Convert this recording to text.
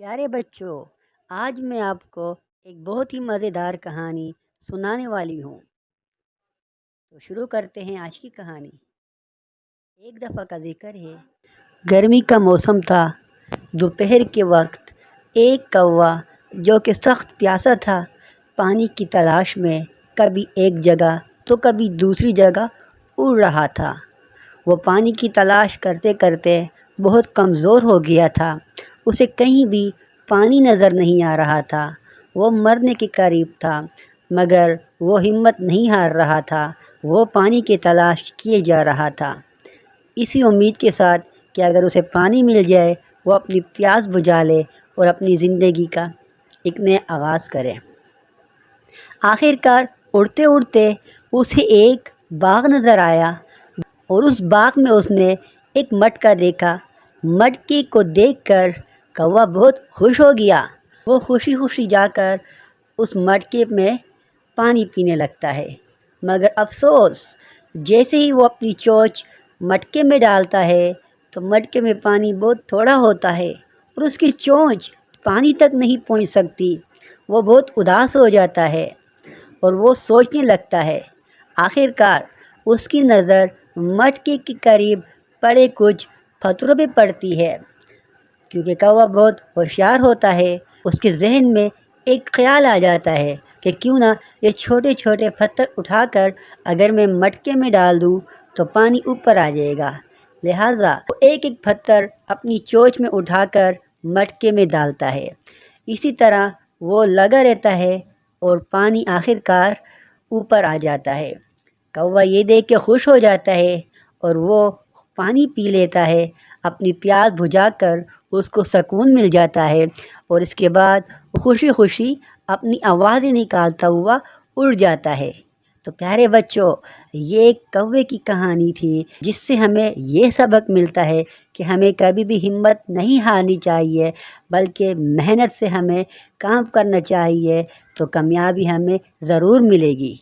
پیارے بچوں، آج میں آپ کو ایک بہت ہی مزیدار کہانی سنانے والی ہوں۔ تو شروع کرتے ہیں آج کی کہانی۔ ایک دفعہ کا ذکر ہے، گرمی کا موسم تھا۔ دوپہر کے وقت ایک کوا جو کہ سخت پیاسا تھا، پانی کی تلاش میں کبھی ایک جگہ تو کبھی دوسری جگہ اڑ رہا تھا۔ وہ پانی کی تلاش کرتے کرتے بہت کمزور ہو گیا تھا۔ اسے کہیں بھی پانی نظر نہیں آ رہا تھا۔ وہ مرنے کے قریب تھا، مگر وہ ہمت نہیں ہار رہا تھا۔ وہ پانی کی تلاش کیے جا رہا تھا، اسی امید کے ساتھ کہ اگر اسے پانی مل جائے وہ اپنی پیاس بجھا لے اور اپنی زندگی کا ایک نیا آغاز کرے۔ آخر کار اڑتے اڑتے اسے ایک باغ نظر آیا اور اس باغ میں اس نے ایک مٹکا دیکھا۔ مٹکے کو دیکھ کر کوا بہت خوش ہو گیا۔ وہ خوشی خوشی جا کر اس مٹکے میں پانی پینے لگتا ہے، مگر افسوس، جیسے ہی وہ اپنی چونچ مٹکے میں ڈالتا ہے تو مٹکے میں پانی بہت تھوڑا ہوتا ہے اور اس کی چونچ پانی تک نہیں پہنچ سکتی۔ وہ بہت اداس ہو جاتا ہے اور وہ سوچنے لگتا ہے۔ آخر کار اس کی نظر مٹکے کے قریب پڑے کچھ پتھروں پہ پڑتی ہے۔ کیونکہ کوا بہت ہوشیار ہوتا ہے، اس کے ذہن میں ایک خیال آ جاتا ہے کہ کیوں نہ یہ چھوٹے چھوٹے پتھر اٹھا کر اگر میں مٹکے میں ڈال دوں تو پانی اوپر آ جائے گا۔ لہٰذا وہ ایک ایک پتھر اپنی چونچ میں اٹھا کر مٹکے میں ڈالتا ہے۔ اسی طرح وہ لگا رہتا ہے اور پانی آخر کار اوپر آ جاتا ہے۔ کوا یہ دیکھ کے خوش ہو جاتا ہے اور وہ پانی پی لیتا ہے۔ اپنی پیاس بجھا کر اس کو سکون مل جاتا ہے اور اس کے بعد خوشی خوشی اپنی آوازیں نکالتا ہوا اڑ جاتا ہے۔ تو پیارے بچوں، یہ ایک کوے کی کہانی تھی جس سے ہمیں یہ سبق ملتا ہے کہ ہمیں کبھی بھی ہمت نہیں ہارنی چاہیے، بلکہ محنت سے ہمیں کام کرنا چاہیے تو کامیابی ہمیں ضرور ملے گی۔